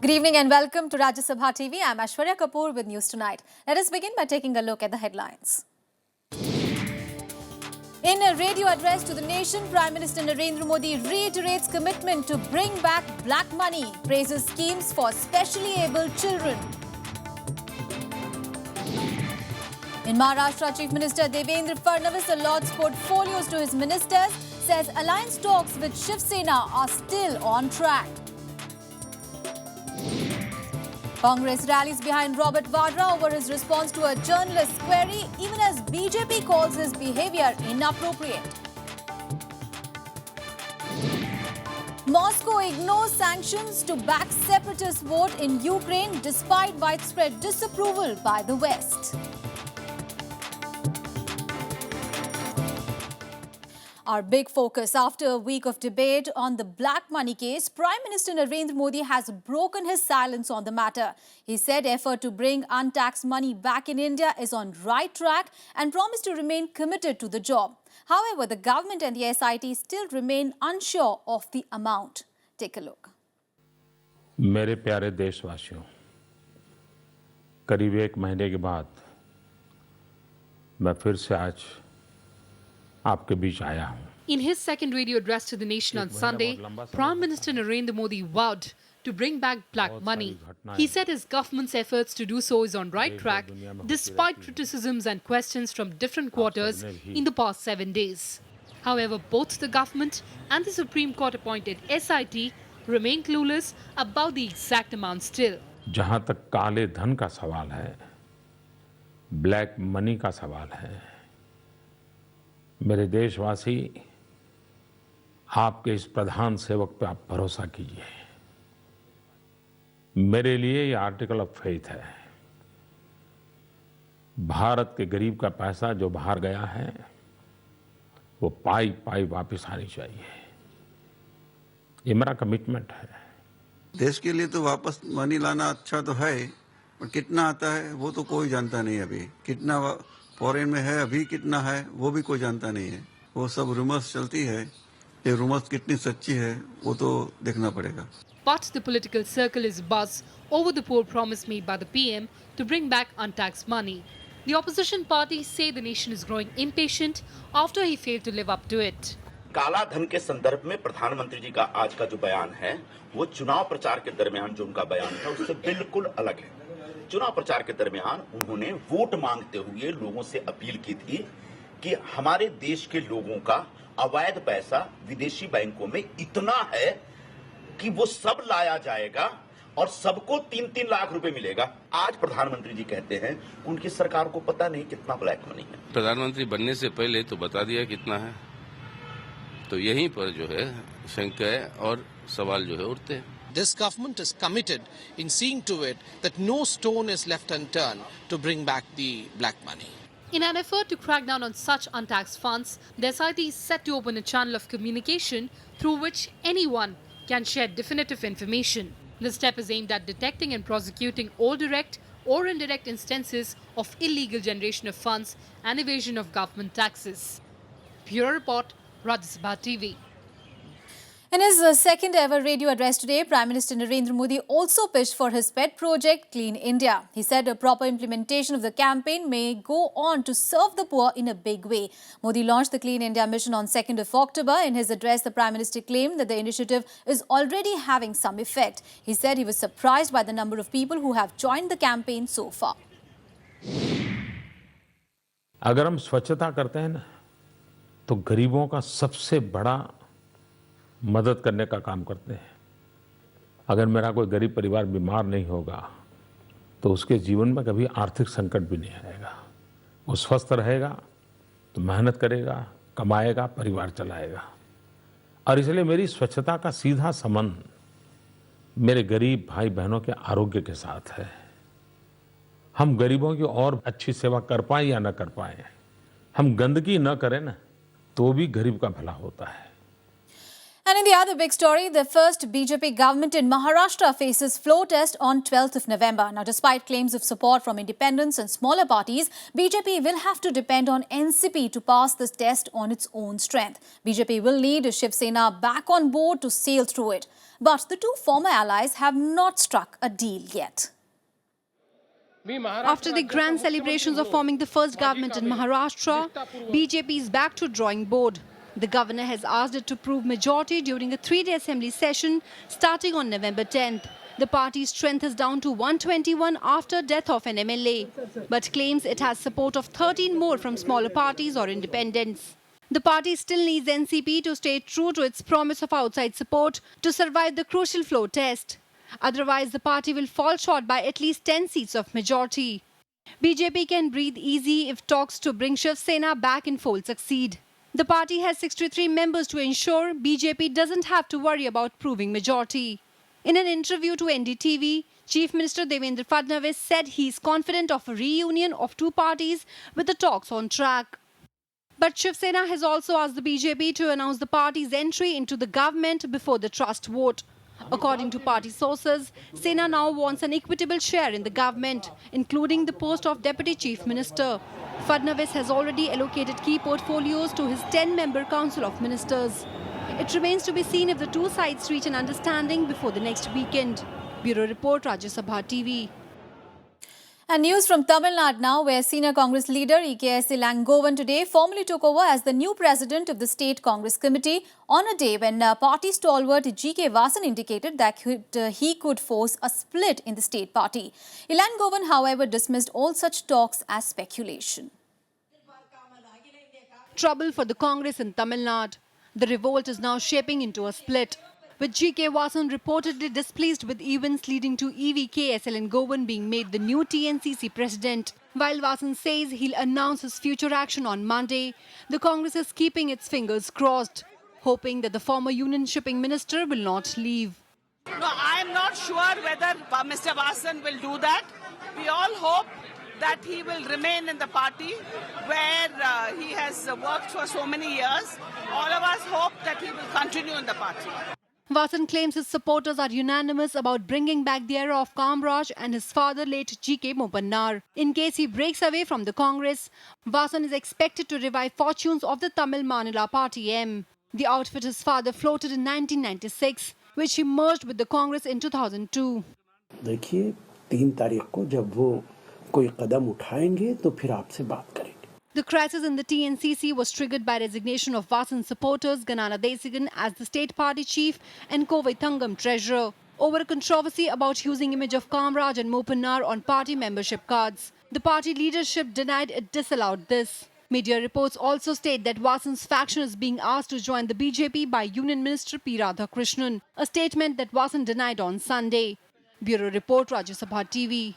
Good evening and welcome to Rajya Sabha TV. I'm Aishwarya Kapoor with News Tonight. Let us begin by taking a look at the headlines. In a radio address to the nation, Prime Minister Narendra Modi reiterates commitment to bring back black money, praises schemes for specially abled children. In Maharashtra, Chief Minister Devendra Fadnavis allots portfolios to his ministers, says alliance talks with Shiv Sena are still on track. Congress rallies behind Robert Vadra over his response to a journalist's query, even as BJP calls his behavior inappropriate. Moscow ignores sanctions to back separatist vote in Ukraine despite widespread disapproval by the West. Our big focus after a week of debate on the black money case, Prime Minister Narendra Modi has broken his silence on the matter. He said effort to bring untaxed money back in India is on right track and promised to remain committed to the job. However, the government and the SIT still remain unsure of the amount. Take a look. मेरे प्यारे देशवासियों, करीब एक महीने के बाद मैं फिर से आज आपके बीच आया हूं. In his second radio address to the nation on Sunday, Prime Minister Narendra Modi vowed to bring back black money. He said his government's efforts to do so is on right track despite criticisms and questions from different quarters in the past 7 days. However, both the government and the Supreme Court appointed SIT remain clueless about the exact amount still. जहां तक काले धन का सवाल है, black money का सवाल है, मेरे देशवासी आपके इस प्रधान सेवक पे आप भरोसा कीजिए. मेरे लिए ये आर्टिकल ऑफ फेथ है. भारत के गरीब का पैसा जो बाहर गया है वो पाई पाई वापस आनी चाहिए. ये मेरा कमिटमेंट है. देश के लिए तो वापस मनी लाना अच्छा तो है, पर कितना आता है वो तो कोई जानता नहीं. अभी कितना फॉरेन में है, अभी कितना है वो भी कोई जानता नहीं है. वो सब रूमर्स चलती है. ये रूमर्स कितनी सच्ची है वो तो देखना पड़ेगा. But the political circle is abuzz over the poor promise made by the PM to bring back untaxed money. The opposition parties say the nation is growing impatient after he failed to live up to it. काला धन के संदर्भ में प्रधानमंत्री जी का आज का जो बयान है वो चुनाव प्रचार के दरमियान जो उनका बयान था उससे बिल्कुल अलग है. चुनाव प्रचार के दरमियान उन्होंने वोट मांगते हुए लोगों से अपील की थी कि हमारे देश के लोगों का अवैध पैसा विदेशी बैंकों में इतना है कि वो सब लाया जाएगा और सबको 3-3 लाख रुपए मिलेगा. आज प्रधानमंत्री जी कहते हैं उनकी सरकार को पता नहीं कितना ब्लैक मनी है. प्रधानमंत्री बनने से पहले तो बता दिया कितना है, तो यहीं पर जो है शंका और सवाल जो है उठते हैं. This government is committed in seeing to it that no stone is left unturned to bring back the black money. In an effort to crack down on such untaxed funds, the SIT is set to open a channel of communication through which anyone can share definitive information. The step is aimed at detecting and prosecuting all direct or indirect instances of illegal generation of funds and evasion of government taxes. Bureau Report, Rajya Sabha TV. In his second ever radio address today, Prime Minister Narendra Modi also pitched for his pet project, Clean India. He said a proper implementation of the campaign may go on to serve the poor in a big way. Modi launched the Clean India mission on 2nd of October. In his address, the Prime Minister claimed that the initiative is already having some effect. He said he was surprised by the number of people who have joined the campaign so far. अगर हम स्वच्छता करते हैं ना तो गरीबों का सबसे बड़ा मदद करने का काम करते हैं. अगर मेरा कोई गरीब परिवार बीमार नहीं होगा तो उसके जीवन में कभी आर्थिक संकट भी नहीं आएगा. वो स्वस्थ रहेगा तो मेहनत करेगा, कमाएगा, परिवार चलाएगा. और इसलिए मेरी स्वच्छता का सीधा संबंध मेरे गरीब भाई बहनों के आरोग्य के साथ है. हम गरीबों की और अच्छी सेवा कर पाए या न कर पाए, हम गंदगी न करें ना तो भी गरीब का भला होता है. And in the other big story, the first BJP government in Maharashtra faces floor test on 12th of November. Now, despite claims of support from independents and smaller parties, BJP will have to depend on NCP to pass this test on its own strength. BJP will need Shiv Sena back on board to sail through it. But the two former allies have not struck a deal yet. After the grand celebrations of forming the first government in Maharashtra, BJP is back to drawing board. The governor has asked it to prove majority during a 3-day assembly session starting on November 10th. The party's strength is down to 121 after death of an MLA, but claims it has support of 13 more from smaller parties or independents. The party still needs NCP to stay true to its promise of outside support to survive the crucial floor test. Otherwise, the party will fall short by at least 10 seats of majority. BJP can breathe easy if talks to bring Shiv Sena back in fold succeed. The party has 63 members to ensure BJP doesn't have to worry about proving majority. In an interview to NDTV, Chief Minister Devendra Fadnavis said he is confident of a reunion of two parties with the talks on track. But Shiv Sena has also asked the BJP to announce the party's entry into the government before the trust vote. According to party sources, Sena now wants an equitable share in the government, including the post of Deputy Chief Minister. Fadnavis has already allocated key portfolios to his 10-member Council of Ministers. It remains to be seen if the two sides reach an understanding before the next weekend. Bureau Report, Rajya Sabha TV. And news from Tamil Nadu now, where senior Congress leader E.K.S. Ilangovan today formally took over as the new president of the State Congress Committee on a day when party stalwart G.K. Vasan indicated that he could force a split in the state party. Ilangovan, however, dismissed all such talks as speculation. Trouble for the Congress in Tamil Nadu. The revolt is now shaping into a split, with G.K. Vasan reportedly displeased with events leading to E.V.K.S. Ilangovan being made the new TNCC president. While Vasan says he'll announce his future action on Monday, the Congress is keeping its fingers crossed, hoping that the former union shipping minister will not leave. No, I am not sure whether Mr. Vasan will do that. We all hope that he will remain in the party where he has worked for so many years. All of us hope that he will continue in the party. Vasan claims his supporters are unanimous about bringing back the era of Kamraj and his father, late G.K. Mopannar. In case he breaks away from the Congress, Vasan is expected to revive fortunes of the Tamil Manila Party M. The outfit his father floated in 1996, which he merged with the Congress in 2002. देखिए 3 तारीख को जब वो कोई कदम उठाएंगे तो फिर आपसे बात करेंगे. The crisis in the TNCC was triggered by resignation of Vasan's supporters Ganana Desigan as the state party chief and Kovai Thangam treasurer over a controversy about using image of Kamraj and Mopannar on party membership cards. The party leadership denied it disallowed this. Media reports also state that Vasan's faction is being asked to join the BJP by Union Minister P. Radhakrishnan, a statement that Vasan denied on Sunday. Bureau Report, Rajya Sabha TV.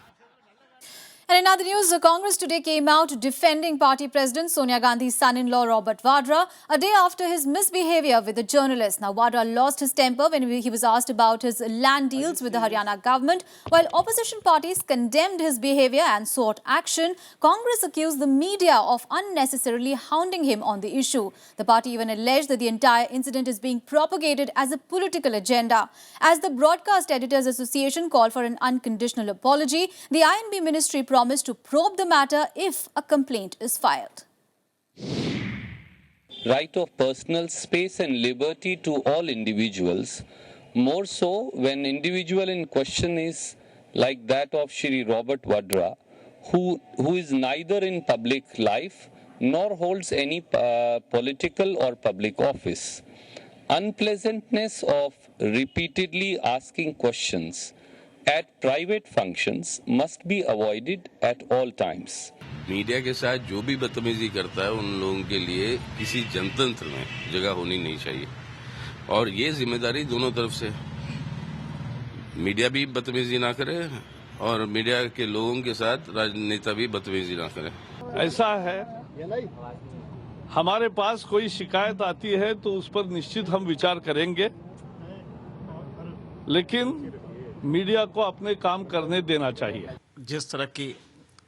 And in other news, the Congress today came out defending party president Sonia Gandhi's son-in-law Robert Vadra a day after his misbehavior with a journalist. Now, Vadra lost his temper when he was asked about his land deals with the Haryana government. While opposition parties condemned his behavior and sought action, Congress accused the media of unnecessarily hounding him on the issue. The party even alleged that the entire incident is being propagated as a political agenda. As the Broadcast Editors Association called for an unconditional apology, the INB ministry promised to probe the matter if a complaint is filed. Right of personal space and liberty to all individuals, more so when individual in question is like that of Shri Robert Vadra, who is neither in public life nor holds any political or public office. Unpleasantness of repeatedly asking questions at private functions must be avoided at all times. Media के साथ जो भी बदतमीजी करता है उन लोगों के लिए किसी जनतंत्र में जगह होनी नहीं चाहिए और ये जिम्मेदारी दोनों तरफ से मीडिया भी बदतमीजी ना करे और मीडिया के लोगों के साथ राजनेता भी बदतमीजी ना करे. ऐसा है हमारे पास कोई शिकायत आती है तो उस पर निश्चित हम विचार करेंगे, लेकिन मीडिया को अपने काम करने देना चाहिए. जिस तरह की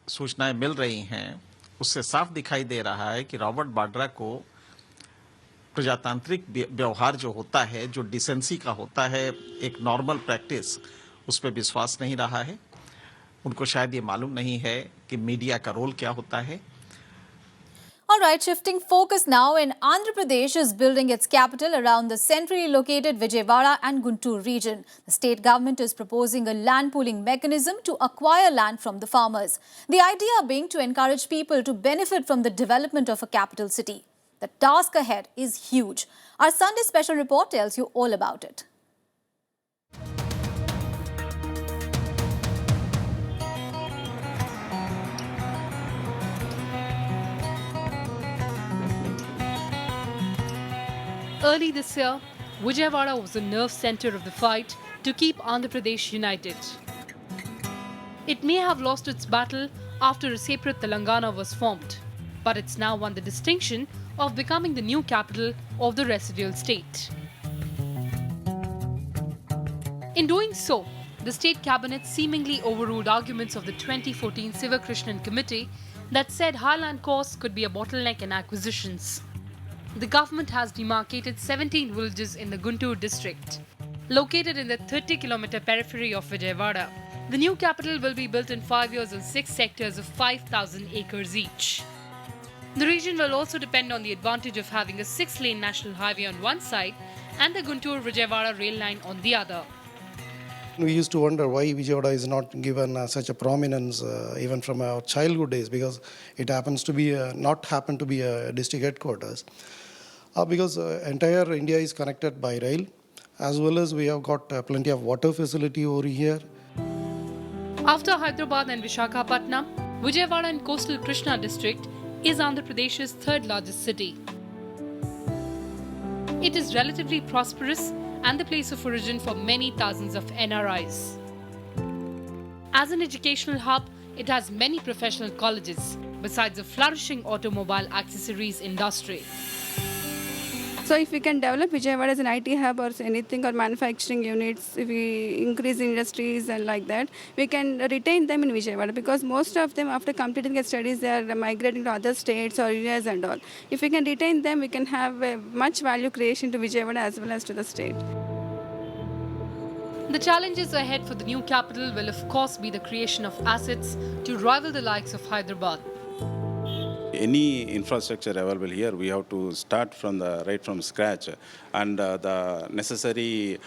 सूचनाएं मिल रही हैं उससे साफ दिखाई दे रहा है कि रॉबर्ट वाड्रा को प्रजातांत्रिक व्यवहार जो होता है, जो डिसेंसी का होता है, एक नॉर्मल प्रैक्टिस, उस पर विश्वास नहीं रहा है। उनको शायद ये मालूम नहीं है कि मीडिया का रोल क्या होता है। All right, shifting focus now, in Andhra Pradesh is building its capital around the centrally located Vijayawada and Guntur region. The state government is proposing a land pooling mechanism to acquire land from the farmers. The idea being to encourage people to benefit from the development of a capital city. The task ahead is huge. Our Sunday special report tells you all about it. Early this year, Vijayawada was the nerve center of the fight to keep Andhra Pradesh united. It may have lost its battle after a separate Telangana was formed, but it's now won the distinction of becoming the new capital of the residual state. In doing so, the state cabinet seemingly overruled arguments of the 2014 Sivakrishnan committee that said highland costs could be a bottleneck in acquisitions. The government has demarcated 17 villages in the Guntur district, located in the 30-kilometer periphery of Vijayawada. The new capital will be built in 5 years on 6 sectors of 5,000 acres each. The region will also depend on the advantage of having a 6-lane national highway on one side and the Guntur-Vijayawada rail line on the other. We used to wonder why Vijayawada is not given such a prominence even from our childhood days, because it happens to be not happen to be a district headquarters. Because entire India is connected by rail, as well as we have got plenty of water facility over here. After Hyderabad and Visakhapatnam, Vijayawada in coastal Krishna district is Andhra Pradesh's third largest city. It is relatively prosperous and the place of origin for many thousands of NRIs. As an educational hub, it has many professional colleges, besides a flourishing automobile accessories industry. So if we can develop Vijayawada as an IT hub or anything, or manufacturing units, if we increase industries and like that, we can retain them in Vijayawada, because most of them after completing their studies, they are migrating to other states or areas and all. If we can retain them, we can have much value creation to Vijayawada as well as to the state. The challenges ahead for the new capital will of course be the creation of assets to rival the likes of Hyderabad. Any infrastructure available here, we have to start from right from scratch, and the necessary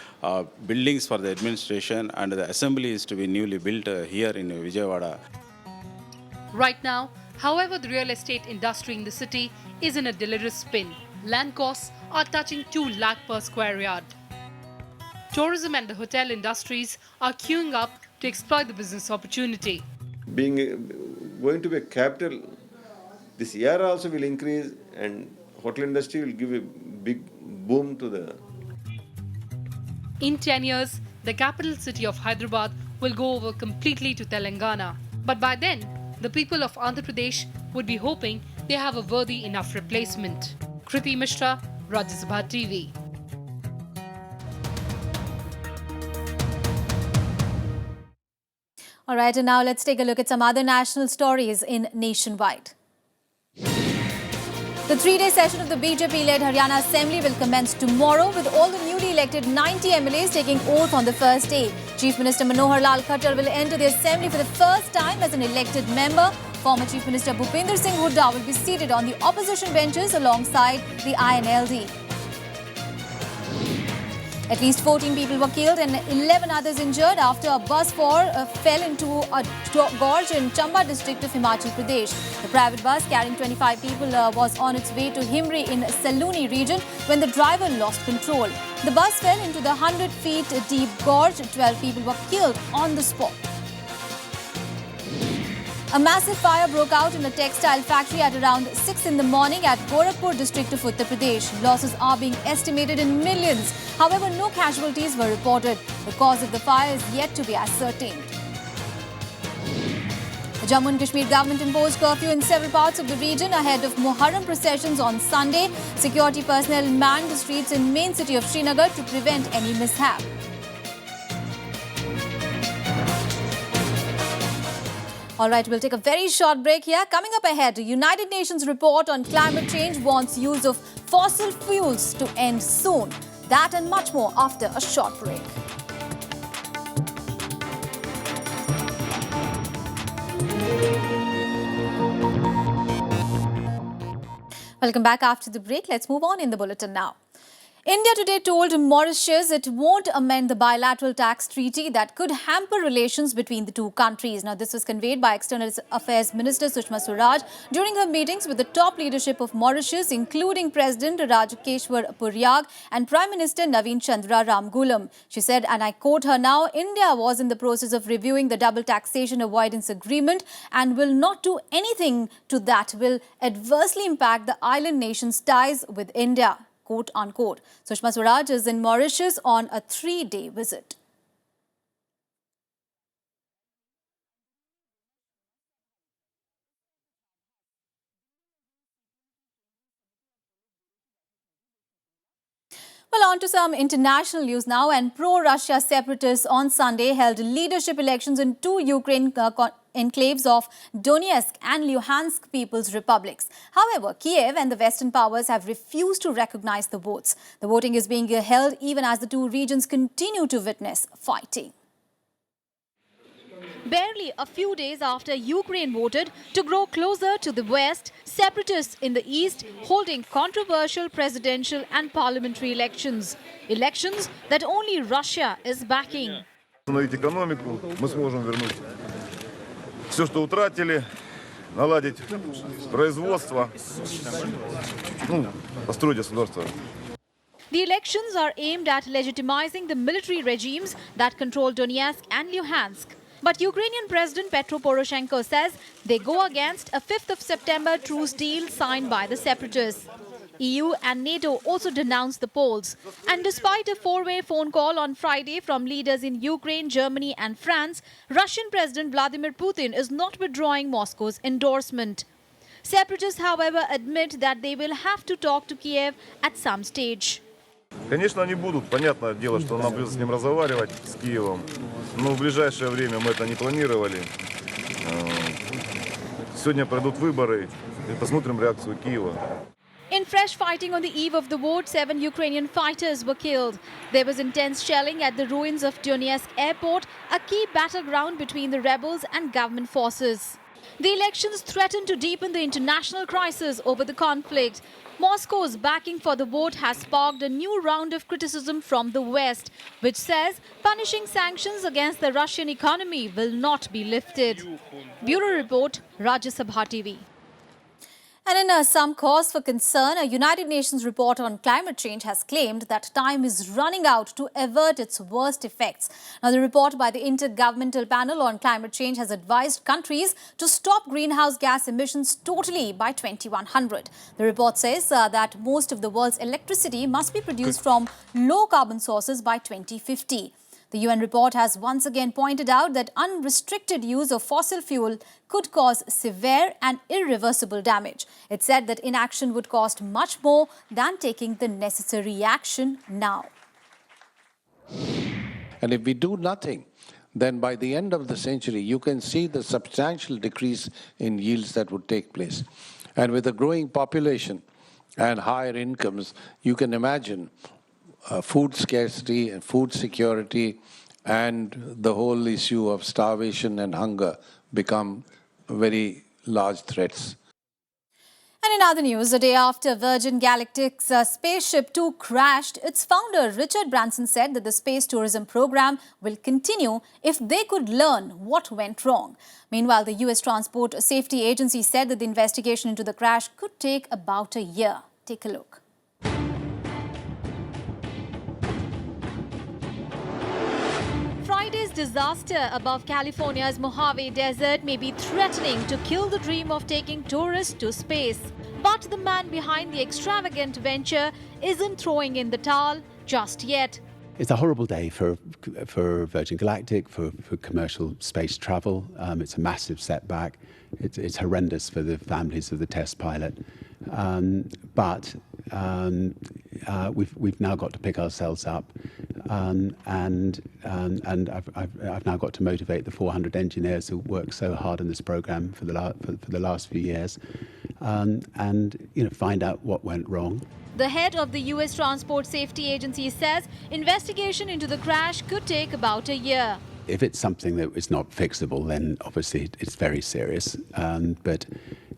buildings for the administration and the assembly is to be newly built here in Vijayawada. Right now, however, the real estate industry in the city is in a delirious spin. Land costs are touching 2 lakh per square yard. Tourism and the hotel industries are queuing up to exploit the business opportunity. Being going to be a capital, this year also will increase, and hotel industry will give a big boom to the... In 10 years, the capital city of Hyderabad will go over completely to Telangana. But by then, the people of Andhra Pradesh would be hoping they have a worthy enough replacement. Kriti Mishra, Rajya TV. All right, and now let's take a look at some other national stories in Nationwide. The 3-day session of the BJP-led Haryana Assembly will commence tomorrow, with all the newly elected 90 MLAs taking oath on the first day. Chief Minister Manohar Lal Khattar will enter the Assembly for the first time as an elected member. Former Chief Minister Bhupinder Singh Hooda will be seated on the opposition benches alongside the INLD. At least 14 people were killed and 11 others injured after a bus fell into a gorge in Chamba district of Himachal Pradesh. The private bus carrying 25 people was on its way to Himri in Saluni region when the driver lost control. The bus fell into the 100 feet deep gorge. 12 people were killed on the spot. A massive fire broke out in a textile factory at around 6 in the morning at Gorakhpur district of Uttar Pradesh. Losses are being estimated in millions. However, no casualties were reported. The cause of the fire is yet to be ascertained. The Jammu and Kashmir government imposed curfew in several parts of the region ahead of Muharram processions on Sunday. Security personnel manned the streets in main city of Srinagar to prevent any mishap. All right, we'll take a very short break here. Coming up ahead, a United Nations report on climate change warns use of fossil fuels to end soon. That and much more after a short break. Welcome back after the break. Let's move on in the bulletin now. India today told Mauritius it won't amend the bilateral tax treaty that could hamper relations between the two countries. Now, this was conveyed by External Affairs Minister Sushma Swaraj during her meetings with the top leadership of Mauritius, including President Rajya and Prime Minister Naveen Chandra Ramgoolam. She said, and I quote her now, India was in the process of reviewing the double taxation avoidance agreement and will not do anything to that will adversely impact the island nation's ties with India. Quote unquote. Sushma Swaraj is in Mauritius on a 3-day visit. Well, on to some international news now. And pro-Russia separatists on Sunday held leadership elections in two Ukraine enclaves of Donetsk and Luhansk People's Republics. However, Kiev and the Western powers have refused to recognize the votes. The voting is being held even as the two regions continue to witness fighting. Barely a few days after Ukraine voted to grow closer to the West, separatists in the East holding controversial presidential and parliamentary elections. Elections that only Russia is backing. Экономику мы сможем вернуть все, что утратили, наладить производство, построить государство. The elections are aimed at legitimizing the military regimes that control Donetsk and Luhansk. But Ukrainian President Petro Poroshenko says they go against a 5th of September truce deal signed by the separatists. EU and NATO also denounced the polls. And despite a 4-way phone call on Friday from leaders in Ukraine, Germany and France, Russian President Vladimir Putin is not withdrawing Moscow's endorsement. Separatists, however, admit that they will have to talk to Kiev at some stage. Конечно, они будут. Понятное дело, что нам придется с ним разговаривать, с Киевом. Но в ближайшее время мы это не планировали. Сегодня пройдут выборы и посмотрим реакцию Киева. In fresh fighting on the eve of the vote, 7 Ukrainian fighters were killed. There was intense shelling at the ruins of Donetsk airport, a key battleground between the rebels and government forces. The elections threaten to deepen the international crisis over the conflict. Moscow's backing for the vote has sparked a new round of criticism from the West, which says punishing sanctions against the Russian economy will not be lifted. Bureau Report, Rajya Sabha TV. And in some cause for concern, a United Nations report on climate change has claimed that time is running out to avert its worst effects. Now, the report by the Intergovernmental Panel on Climate Change has advised countries to stop greenhouse gas emissions totally by 2100. The report says that most of the world's electricity must be produced from low-carbon sources by 2050. The UN report has once again pointed out that unrestricted use of fossil fuel could cause severe and irreversible damage. It said that inaction would cost much more than taking the necessary action now. And if we do nothing, then by the end of the century, you can see the substantial decrease in yields that would take place. And with a growing population and higher incomes, you can imagine food scarcity and food security and the whole issue of starvation and hunger become very large threats. And in other news, a day after Virgin Galactic's Spaceship 2 crashed, its founder Richard Branson said that the space tourism program will continue if they could learn what went wrong. Meanwhile, the US Transport Safety Agency said that the investigation into the crash could take about a year. Take a look. Friday's disaster above California's Mojave Desert may be threatening to kill the dream of taking tourists to space. But the man behind the extravagant venture isn't throwing in the towel just yet. It's a horrible day for Virgin Galactic, for commercial space travel. It's a massive setback. It's horrendous for the families of the test pilot. But we've now got to pick ourselves up, and I've now got to motivate the 400 engineers who worked so hard on this program for the last few years, and find out what went wrong. The head of the US Transport Safety Agency says investigation into the crash could take about a year. If it's something that is not fixable, then obviously it's very serious. But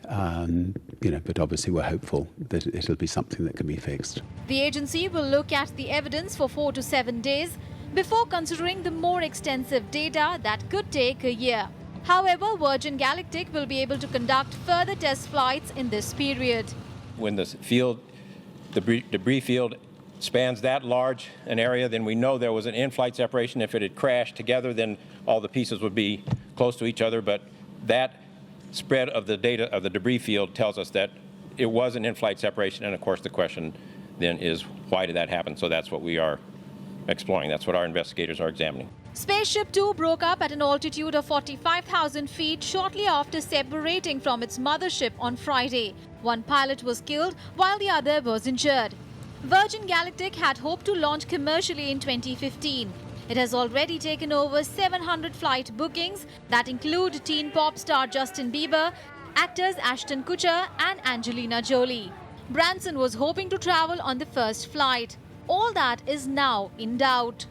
obviously we're hopeful that it'll be something that can be fixed. The agency will look at the evidence for 4 to 7 days before considering the more extensive data that could take a year. However, Virgin Galactic will be able to conduct further test flights in this period. When the debris field spans that large an area, then we know there was an in-flight separation. If it had crashed together, then all the pieces would be close to each other. But that spread of the data of the debris field tells us that it was an in-flight separation. And of course, the question then is, why did that happen? So that's what we are exploring. That's what our investigators are examining. Spaceship 2 broke up at an altitude of 45,000 feet shortly after separating from its mothership on Friday. One pilot was killed while the other was injured. Virgin Galactic had hoped to launch commercially in 2015. It has already taken over 700 flight bookings that include teen pop star Justin Bieber, actors Ashton Kutcher and Angelina Jolie. Branson was hoping to travel on the first flight. All that is now in doubt.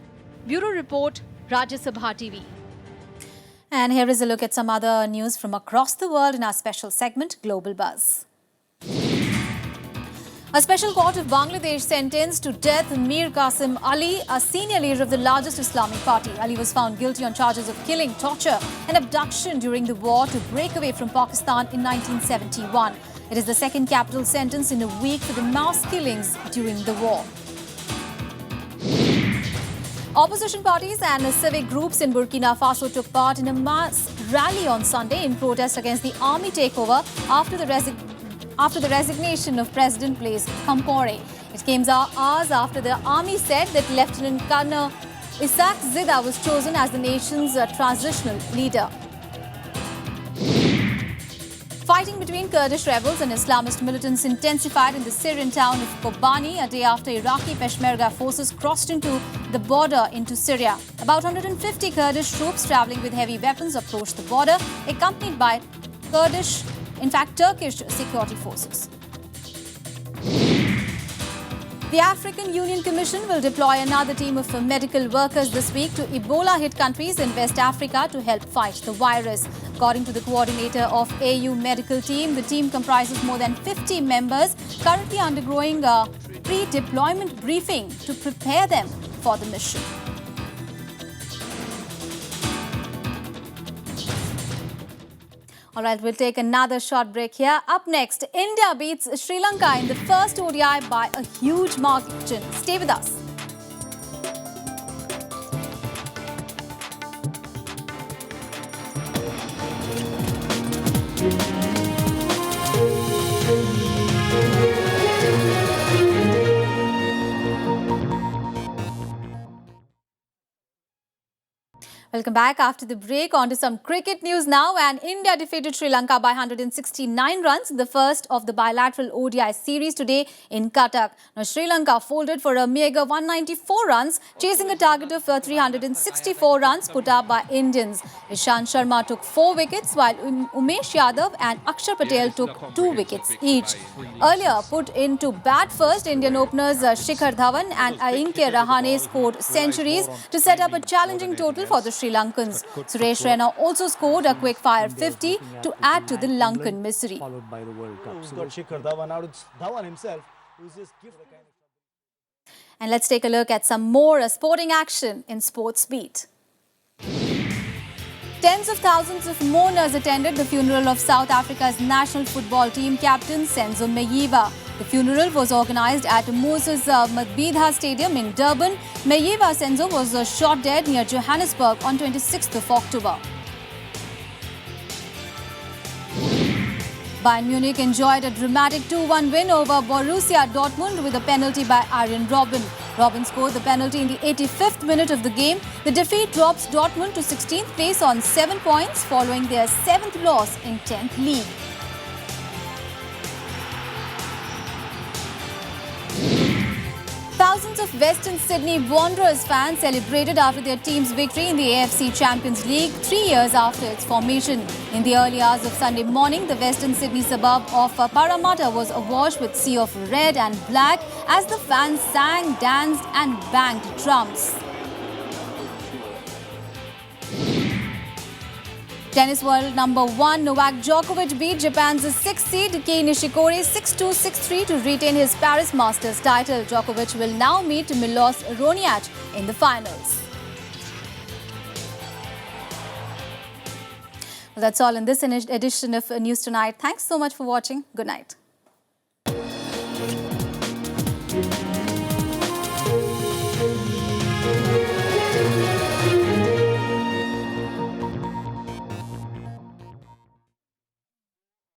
Bureau Report, Rajya Sabha TV. And here is a look at some other news from across the world in our special segment, Global Buzz. A special court of Bangladesh sentenced to death Mir Qasim Ali, a senior leader of the largest Islamic party. Ali was found guilty on charges of killing, torture and abduction during the war to break away from Pakistan in 1971. It is the second capital sentence in a week for the mass killings during the war. Opposition parties and civic groups in Burkina Faso took part in a mass rally on Sunday in protest against the army takeover after the resignation of President Blaise Compaoré. It came hours after the army said that Lieutenant Colonel Isaac Zida was chosen as the nation's transitional leader. Fighting between Kurdish rebels and Islamist militants intensified in the Syrian town of Kobani a day after Iraqi Peshmerga forces crossed into the border into Syria. About 150 Kurdish troops travelling with heavy weapons approached the border, accompanied by Turkish security forces. The African Union Commission will deploy another team of medical workers this week to Ebola-hit countries in West Africa to help fight the virus. According to the coordinator of AU medical team, the team comprises more than 50 members currently undergoing a pre-deployment briefing to prepare them for the mission. All right, we'll take another short break here. Up next, India beats Sri Lanka in the first ODI by a huge margin. Stay with us. Welcome back after the break. On to some cricket news now. And India defeated Sri Lanka by 169 runs in the first of the bilateral ODI series today in Cuttack. Now, Sri Lanka folded for a meager 194 runs, chasing a target of 364 runs put up by Indians. Ishant Sharma took 4 wickets, while Umesh Yadav and Akshar Patel took 2 wickets each. Earlier put into bat first, Indian openers Shikhar Dhawan and Ajinkya Rahane scored centuries to set up a challenging total for the Sri Lankans. Suresh Raina also scored a quick-fire 50 to add to the Lankan misery. Followed by the World Cup. Who's got Shikhar Dhawan? Now it's Dhawan himself who's just given a kind of... And let's take a look at some more sporting action in Sports Beat. Tens of thousands of mourners attended the funeral of South Africa's national football team captain Senzo Meyiwa. The funeral was organised at Moses Mabhida Stadium in Durban. Meyiwa Senzo was shot dead near Johannesburg on 26th of October. Bayern Munich enjoyed a dramatic 2-1 win over Borussia Dortmund with a penalty by Arjen Robben. Robben scored the penalty in the 85th minute of the game. The defeat drops Dortmund to 16th place on 7 points following their 7th loss in 10th league. thousands of Western Sydney Wanderers fans celebrated after their team's victory in the AFC Champions League 3 years after its formation. In the early hours of Sunday morning, the Western Sydney suburb of Parramatta was awash with sea of red and black as the fans sang, danced and banged drums. Tennis world number 1 Novak Djokovic beat Japan's 6th seed Kei Nishikori 6-2, 6-3 to retain his Paris Masters title. Djokovic will now meet Milos Raonic in the finals. That's all in this edition of News Tonight. Thanks so much for watching. Good night.